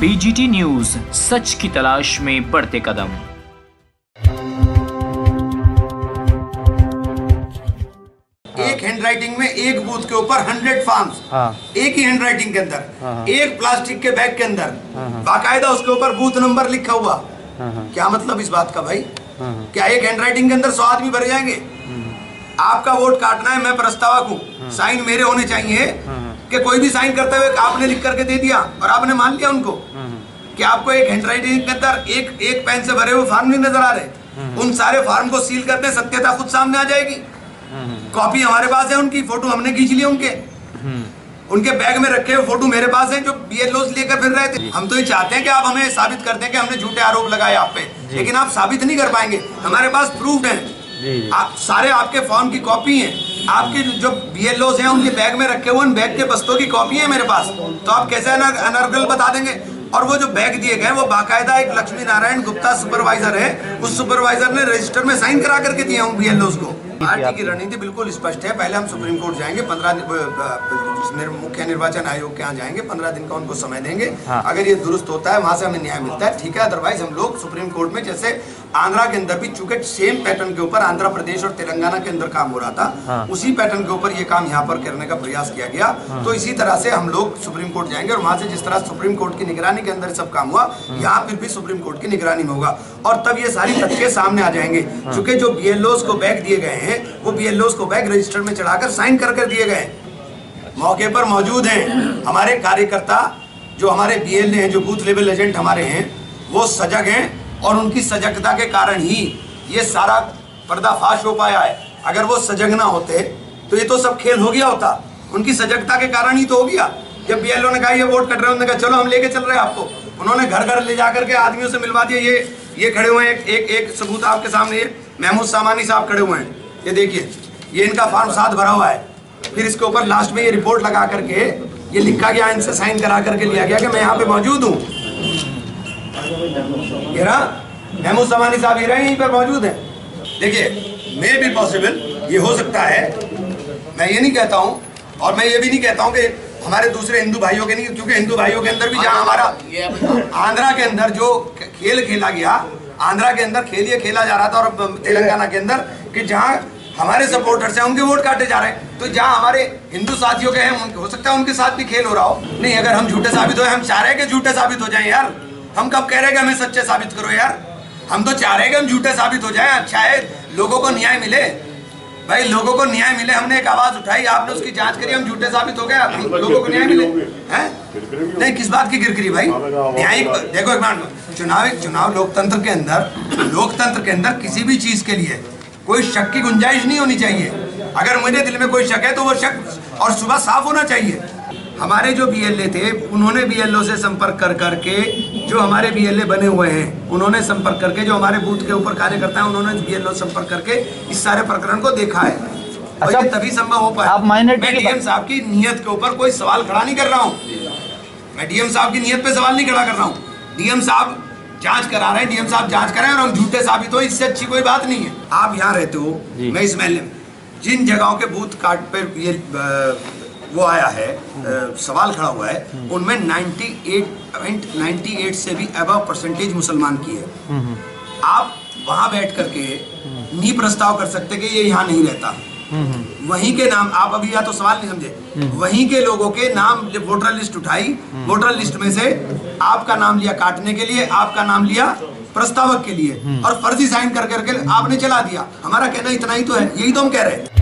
BGT news, सच की तलाश में बढ़ते कदम। एक हैंडराइटिंग में एक बूथ के ऊपर 100 फॉर्म्स, एक ही हैंडराइटिंग के अंदर, एक प्लास्टिक के बैग के अंदर बाकायदा उसके ऊपर बूथ नंबर लिखा हुआ। क्या मतलब इस बात का भाई? क्या एक हैंडराइटिंग के अंदर 100 आदमी भर जाएंगे? आपका वोट काटना है, मैं प्रस्तावक हूँ, साइन मेरे होने चाहिए कि कोई भी साइन करते हुए आपने लिख करके दे दिया और आपने मान लिया उनको कि आपको एक हैंडराइटिंग के अंदर एक पेन से भरे हुए फॉर्म नहीं नजर आ रहे। उन सारे फॉर्म को सील करते सत्यता खुद सामने आ जाएगी। कॉपी हमारे पास है, उनकी फोटो हमने खींच ली, उनके बैग में रखे हुए फोटो मेरे पास है जो BLOs लेकर फिर रहे थे। हम तो ये चाहते हैं कि आप हमें साबित कर दें कि हमने झूठे आरोप लगाए आप पे, लेकिन आप साबित नहीं कर पाएंगे। हमारे पास प्रूफ है, आप सारे आपके फॉर्म की कॉपी है, आपके जो BLOs हैं उनके बैग में रखे हुए बैग के बस्तों की कॉपी है मेरे पास। तो आप कैसे अनर्गल बता देंगे? और वो जो बैग दिए गए वो बाकायदा एक लक्ष्मी नारायण गुप्ता सुपरवाइजर है, उस सुपरवाइजर ने रजिस्टर में साइन करा करके दिया हूँ BLOs को। पार्टी की रणनीति बिल्कुल स्पष्ट है। पहले हम सुप्रीम कोर्ट जाएंगे, 15 मुख्य निर्वाचन आयोग के यहाँ जाएंगे, 15 दिन का उनको समय देंगे। अगर ये दुरुस्त होता है, वहां से हमें न्याय मिलता है, ठीक है। अदरवाइज हम लोग सुप्रीम कोर्ट में, जैसे आंध्रा के अंदर भी चूंकि सेम पैटर्न के ऊपर आंध्र प्रदेश और तेलंगाना के अंदर काम हो रहा था, उसी पैटर्न के ऊपर ये काम यहाँ पर करने का प्रयास किया गया। तो इसी तरह से हम लोग सुप्रीम कोर्ट जाएंगे और वहां से जिस तरह सुप्रीम कोर्ट की निगरानी के अंदर सब काम हुआ, यहाँ फिर भी सुप्रीम कोर्ट की निगरानी में होगा और तब ये सारी तथ्य सामने आ जाएंगे। चूंकि जो BLOs को बैग दिए गए हैं वो BLOs को बैग रजिस्टर में चढ़ाकर साइन कर दिए गए। मौके पर मौजूद हैं हमारे कार्यकर्ता, जो हमारे BLA हैं, जो बूथ लेवल एजेंट हमारे हैं, वो सजग हैं और उनकी सजगता के कारण ही ये सारा पर्दाफाश हो पाया है। अगर वो सजग ना होते तो ये तो सब खेल हो गया होता। उनकी सजगता के कारण ही तो हो गया। जब BLO ने कहा ये वोट कट रहे हैं, उन्होंने कहा चलो हम लेके चल रहे हैं आपको। उन्होंने घर घर ले जाकर के आदमियों से मिलवा दिया। ये खड़े हुए हैं, एक सबूत आपके सामने, ये महमूद सामानी साहब खड़े हुए हैं, ये देखिए, ये इनका फॉर्म 7 भरा हुआ है। फिर इसके ऊपर लास्ट में ये रिपोर्ट लगा करके ये लिखा गया, इनसे साइन करा करके लिया गया कि मैं यहाँ पे मौजूद हूँ। ये रहा महमूद सामानी साहब, ये रहे यहीं पर मौजूद है। देखिए, मे बी पॉसिबल, ये हो सकता है, मैं ये नहीं कहता हूँ और मैं ये भी नहीं कहता हूँ कि हमारे दूसरे हिंदू भाइयों के नहीं, क्योंकि हिंदू भाइयों के अंदर भी जहाँ हमारा आंध्रा के अंदर जो खेल खेला गया, आंध्रा के अंदर खेल ये खेला जा रहा था और तेलंगाना के अंदर कि जहाँ हमारे सपोर्टर्स हैं उनके वोट काटे जा रहे हैं, तो जहाँ हमारे हिंदू साथियों के हैं हो सकता है उनके साथ भी खेल हो रहा हो। नहीं, अगर हम झूठे साबित हो, हम चाह रहे हैं कि झूठे साबित हो जाए यार। हम कब कह रहे हैं कि हमें सच्चे साबित करो यार? हम तो चाह रहे हैं कि हम झूठे साबित हो जाए, शायद लोगों को न्याय मिले। भाई, लोगों को न्याय मिले, हमने एक आवाज उठाई, आपने उसकी जांच करी, हम झूठे साबित हो गए, लोगों को न्याय मिले हैं? नहीं, किस बात की गिरगिरी भाई? न्यायिक देखो, एक बार चुनाव लोकतंत्र के अंदर किसी भी चीज के लिए कोई शक की गुंजाइश नहीं होनी चाहिए। अगर मुझे दिल में कोई शक है तो वो शक और सुबह साफ होना चाहिए। हमारे जो BLA थे उन्होंने BLO से संपर्क कर करके, जो हमारे BLA बने हुए हैं उन्होंने संपर्क करके, जो हमारे बूथ के ऊपर कार्यकर्ता हैं उन्होंने BLO संपर्क करके इस सारे प्रकरण को देखा है। अच्छा, तभी संभव हो पाया। मैं DM साहब की नीयत के ऊपर कोई सवाल खड़ा नहीं कर रहा हूँ, मैं DM साहब की नीयत पे सवाल नहीं खड़ा कर रहा हूँ। DM साहब जांच करा रहे हैं, DM साहब जांच करें और हम झूठे साबित हो, इससे अच्छी कोई बात नहीं है। आप यहाँ रहते हो, मैं इस महल्ले में, जिन जगहों के बूथ कार्ड पर ये वो आया है, सवाल खड़ा हुआ है, उनमें 98 से भी अबव परसेंटेज मुसलमान की है। आप वहां बैठ करके नहीं प्रस्ताव कर सकते कि ये यहाँ नहीं रहता। वहीं के नाम, आप अभी या तो सवाल नहीं समझे, वहीं के लोगों के नाम, जब वोटर लिस्ट उठाई, वोटर लिस्ट में से आपका नाम लिया काटने के लिए, आपका नाम लिया प्रस्तावक के लिए और फर्जी साइन कर करके आपने चला दिया। हमारा कहना इतना ही तो है, यही तो हम कह रहे हैं।